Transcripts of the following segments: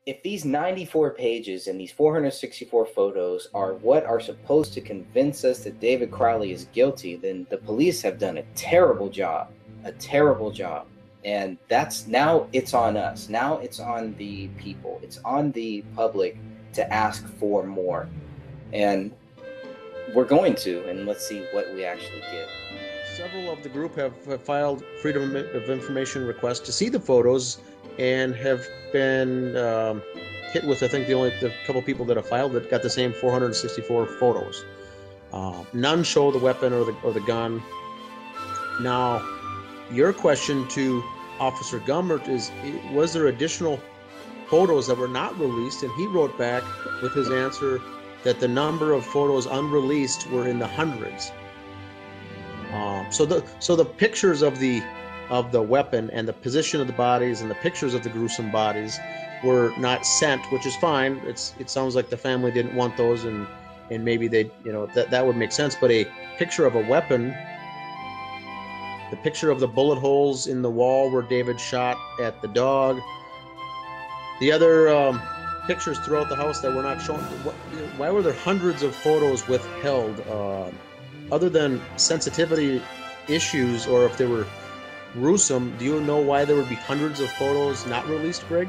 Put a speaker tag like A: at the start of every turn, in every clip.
A: if these 94 pages and these 464 photos are what are supposed to convince us that David Crowley is guilty, then the police have done a terrible job, a terrible job. And that's now it's on us. Now it's on the people. It's on the public to ask for more. And we're going to, and let's see what we actually get.
B: Several of the group have filed Freedom of Information requests to see the photos and have been hit with, I think, the couple people that have filed that got the same 464 photos. None show the weapon or the gun. Now, your question to Officer Gummert is, was there additional photos that were not released? And he wrote back with his answer that the number of photos unreleased were in the hundreds. So the pictures of the weapon and the position of the bodies and the pictures of the gruesome bodies were not sent, which is fine. It sounds like the family didn't want those, and maybe they, that would make sense. But a picture of a weapon, the picture of the bullet holes in the wall where David shot at the dog, the other pictures throughout the house that were not shown. Why were there hundreds of photos withheld? Other than sensitivity issues, or if they were gruesome, do you know why there would be hundreds of photos not released, Greg?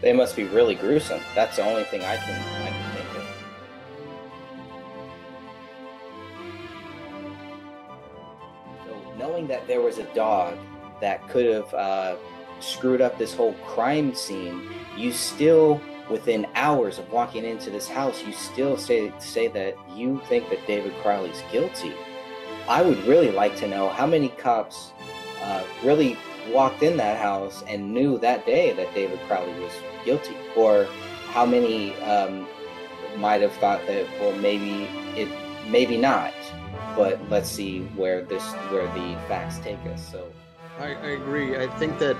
A: They must be really gruesome. That's the only thing I can think of. So knowing that there was a dog that could have screwed up this whole crime scene, you still, within hours of walking into this house, you still say that you think that David Crowley's guilty. I would really like to know how many cops really walked in that house and knew that day that David Crowley was guilty, or how many might have thought that, well, maybe not, but let's see where the facts take us. So
B: I agree. I think that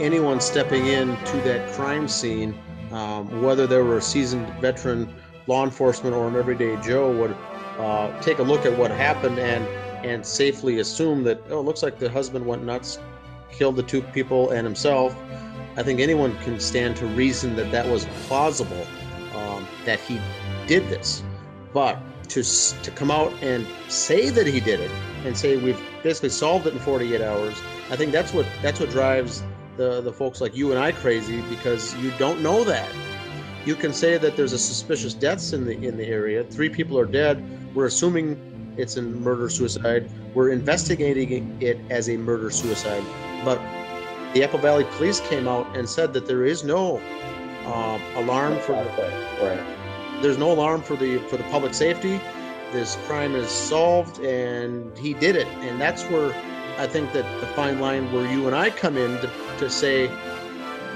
B: anyone stepping into that crime scene, whether they were a seasoned veteran law enforcement or an everyday Joe, would take a look at what happened and safely assume that, oh, it looks like the husband went nuts, killed the two people and himself. I think anyone can stand to reason that that was plausible, that he did this. But to come out and say that he did it and say we've basically solved it in 48 hours, I think that's what drives the folks like you and I crazy, because you don't know that. You can say that there's a suspicious deaths in the area. 3 people are dead. We're assuming it's a murder-suicide. We're investigating it as a murder-suicide. But the Apple Valley Police came out and said that there is no alarm for there's no alarm for the public safety. This crime is solved, and he did it. And that's where I think that the fine line where you and I come in to say,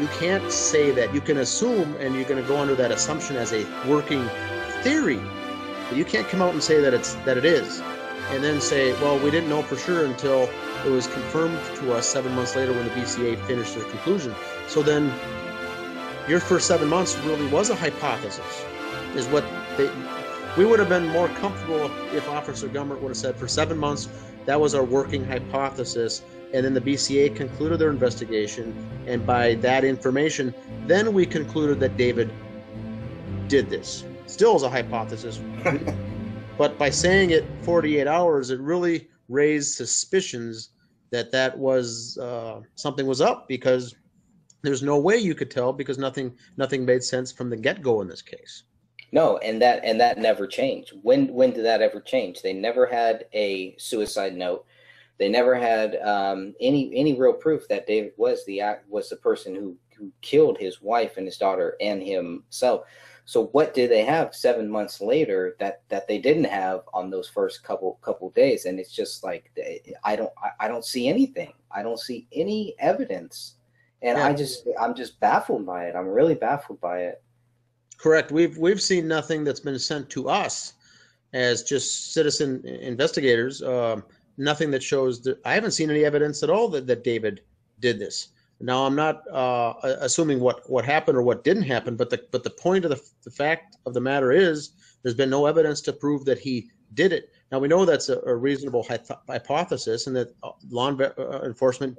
B: you can't say that. You can assume, and you're going to go under that assumption as a working theory, but you can't come out and say that it is, and then say, well, we didn't know for sure until it was confirmed to us 7 months later when the BCA finished their conclusion. So then your first 7 months really was a hypothesis, is what we would have been more comfortable if Officer Gummert would have said, for 7 months, that was our working hypothesis. And then the BCA concluded their investigation. And by that information, then we concluded that David did this. Still is a hypothesis. But by saying it 48 hours, it really raised suspicions that was something was up, because there's no way you could tell, because nothing made sense from the get-go in this case.
A: No, and that never changed. When did that ever change? They never had a suicide note. They never had any real proof that David was the person who killed his wife and his daughter and himself. So what did they have 7 months later that they didn't have on those first couple days? And it's just like, I don't see anything. I don't see any evidence, and yeah. I'm just baffled by it. I'm really baffled by it.
B: Correct. We've seen nothing that's been sent to us as just citizen investigators. Nothing that shows that. I haven't seen any evidence at all that David did this. Now, I'm not assuming what happened or what didn't happen, but the point of the fact of the matter is there's been no evidence to prove that he did it. Now, we know that's a reasonable hypothesis, and that law enforcement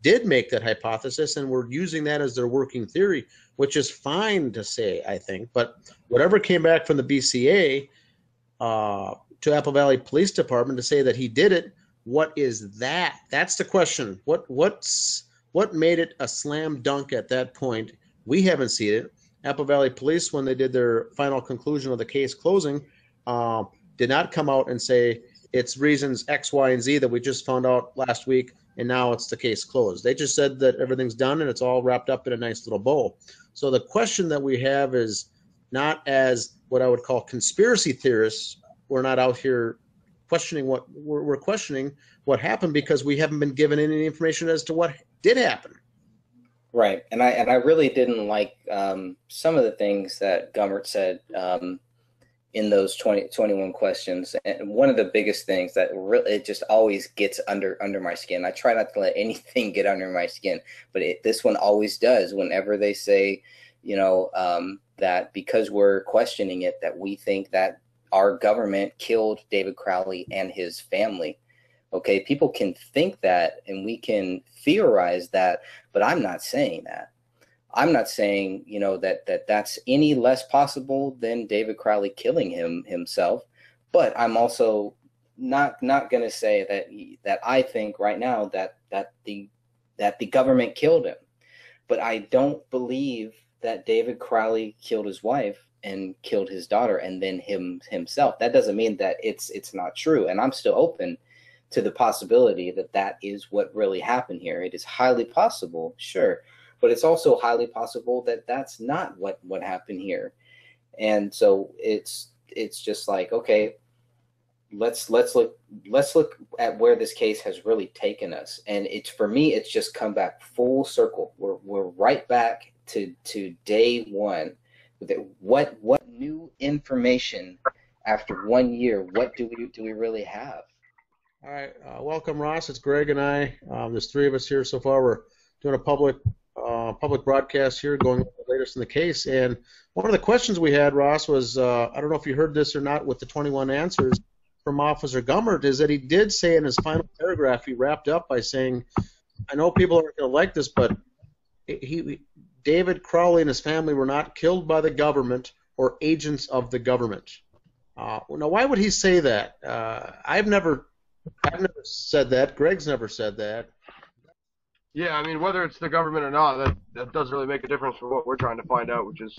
B: did make that hypothesis and were using that as their working theory, which is fine to say, I think. But whatever came back from the BCA to Apple Valley Police Department to say that he did it, what is that? That's the question. What made it a slam dunk at that point? We haven't seen it. Apple Valley Police, when they did their final conclusion of the case closing, did not come out and say it's reasons X, Y, and Z that we just found out last week, and now it's the case closed. They just said that everything's done and it's all wrapped up in a nice little bow. So the question that we have is not as what I would call conspiracy theorists. We're not out here questioning what we're questioning what happened because we haven't been given any information as to what did happen.
A: Right, and I really didn't like some of the things that Gummert said in those 21 questions. And one of the biggest things that really it just always gets under my skin. I try not to let anything get under my skin, but this one always does. Whenever they say, that because we're questioning it, that we think that our government killed David Crowley and his family. Okay, people can think that and we can theorize that, but I'm not saying that. I'm not saying, that's any less possible than David Crowley killing himself, but I'm also not going to say that I think right now that the government killed him. But I don't believe that David Crowley killed his wife and killed his daughter and then himself. That doesn't mean that it's not true, and I'm still open to the possibility that is what really happened here. It is highly possible, sure, but it's also highly possible that that's not what happened here. And so it's just like, okay, let's look at where this case has really taken us. And for me, it's just come back full circle. We're right back to day one. What new information after 1 year? What do we really have?
B: All right, welcome, Ross. It's Greg and I. There's three of us here so far. We're doing a public broadcast here, going over the latest in the case. And one of the questions we had, Ross, was I don't know if you heard this or not with the 21 answers from Officer Gummert, is that he did say in his final paragraph, he wrapped up by saying, I know people aren't going to like this, but David Crowley and his family were not killed by the government or agents of the government. Now, why would he say that? I've never said that. Greg's never said that.
C: Yeah, I mean, whether it's the government or not, that doesn't really make a difference for what we're trying to find out, which is,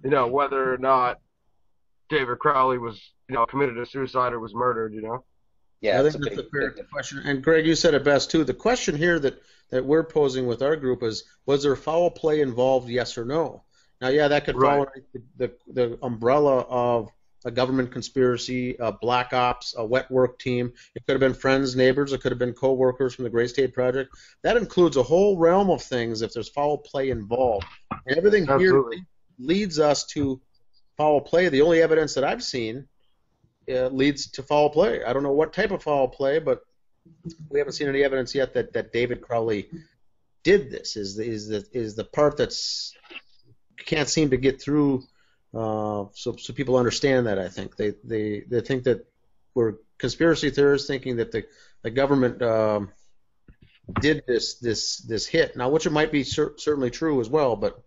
C: whether or not David Crowley was, committed a suicide or was murdered,
B: Yeah, I think that's a fair question. And Greg, you said it best too. The question here that we're posing with our group is, was there foul play involved, yes or no? Now, yeah, that could fall under the umbrella of a government conspiracy, a black ops, a wet work team. It could have been friends, neighbors. It could have been co-workers from the Gray State Project. That includes a whole realm of things if there's foul play involved. And everything here leads us to foul play. The only evidence that I've seen leads to foul play. I don't know what type of foul play, but we haven't seen any evidence yet that David Crowley did this. Is the part that's can't seem to get through. So people understand that. I think they think that we're conspiracy theorists thinking that the government did this hit. Now, which it might be certainly true as well, but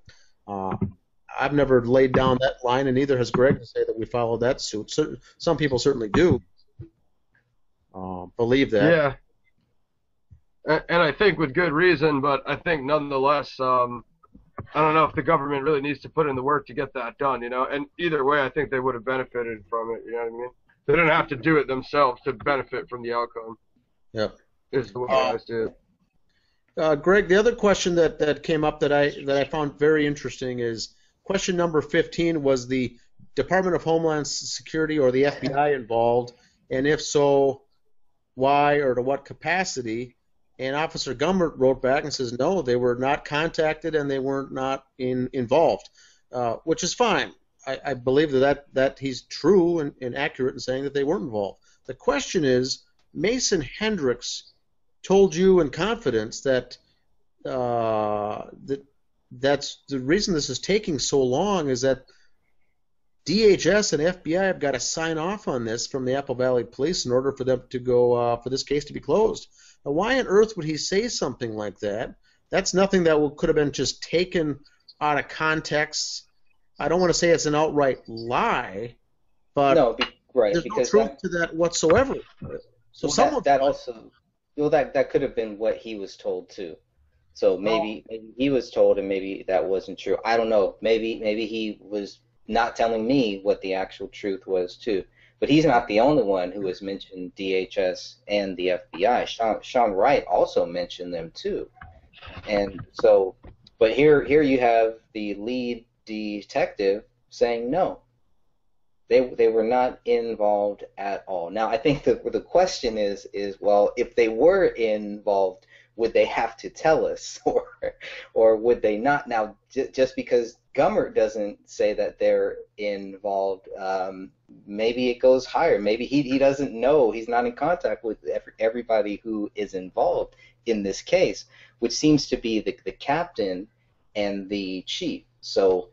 B: I've never laid down that line, and neither has Greg to say that we followed that suit. Some people certainly do believe that.
C: Yeah, and I think with good reason, but I think nonetheless, I don't know if the government really needs to put in the work to get that done, And either way, I think they would have benefited from it, you know what I mean? They didn't have to do it themselves to benefit from the outcome.
B: Yep.
C: Is the way I see it.
B: Greg, the other question that came up that I found very interesting is question number 15. Was the Department of Homeland Security or the FBI involved? And if so, why or to what capacity? And Officer Gummert wrote back and says, no, they were not contacted and they were not involved, which is fine. I believe that he's true and accurate in saying that they weren't involved. The question is, Mason Hendricks told you in confidence that that's the reason this is taking so long is that DHS and FBI have got to sign off on this from the Apple Valley Police in order for them to go for this case to be closed. Now, why on earth would he say something like that That's nothing that could have been just taken out of context. I don't want to say it's an outright lie, but
A: No, right,
B: there's no
A: because
B: truth to that whatsoever. So
A: well,
B: someone
A: that also, well, that could have been what he was told too. So maybe he was told, and maybe that wasn't true. I don't know. Maybe he was not telling me what the actual truth was too. But he's not the only one who has mentioned DHS and the FBI. Sean Wright also mentioned them too. And so, but here you have the lead detective saying no. They were not involved at all. Now, I think the question is well, if they were involved, would they have to tell us, or would they not? Now, just because Gummert doesn't say that they're involved, maybe it goes higher. Maybe he doesn't know. He's not in contact with everybody who is involved in this case, which seems to be the captain and the chief. So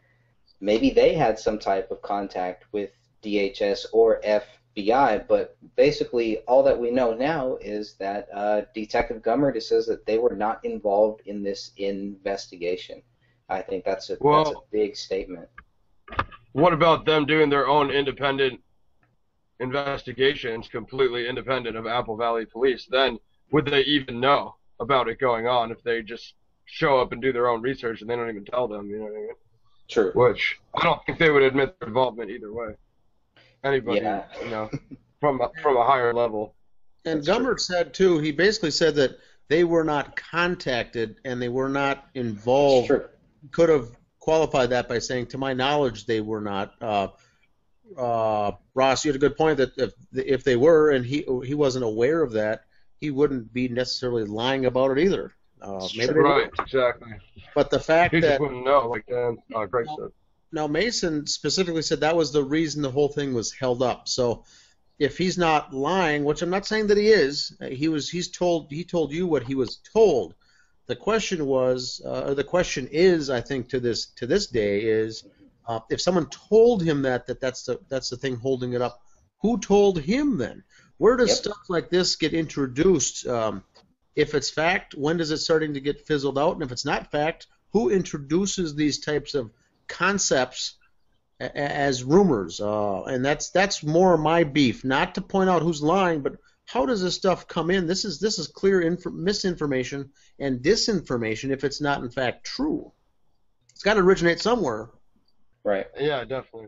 A: maybe they had some type of contact with DHS or FBI, but basically all that we know now is that Detective Gummert says that they were not involved in this investigation. I think that's a big statement.
C: What about them doing their own independent investigations, completely independent of Apple Valley Police? Then would they even know about it going on if they just show up and do their own research and they don't even tell them? You know what I mean?
A: True.
C: Which I don't think they would admit their involvement either way. Anybody, you know, from a higher level.
B: And Gummert said too. He basically said that they were not contacted and they were not involved.
A: True.
B: Could have qualified that by saying, to my knowledge, they were not. Ross, you had a good point that if they were and he wasn't aware of that, he wouldn't be necessarily lying about it either. Maybe
C: right, exactly.
B: But the fact
C: he
B: that
C: just wouldn't know, like Greg said.
B: Now Mason specifically said that was the reason the whole thing was held up. So if he's not lying, which I'm not saying that he is, he told you what he was told. The question was, or the question is, I think to this day is, if someone told him that's the thing holding it up, who told him then? Where does stuff like this get introduced? If it's fact, when does it starting to get fizzled out? And if it's not fact, who introduces these types of concepts as rumors? And that's more my beef. Not to point out who's lying, but how does this stuff come in? This is clear misinformation and disinformation if it's not in fact true. It's got to originate somewhere.
A: Right.
C: Yeah, definitely.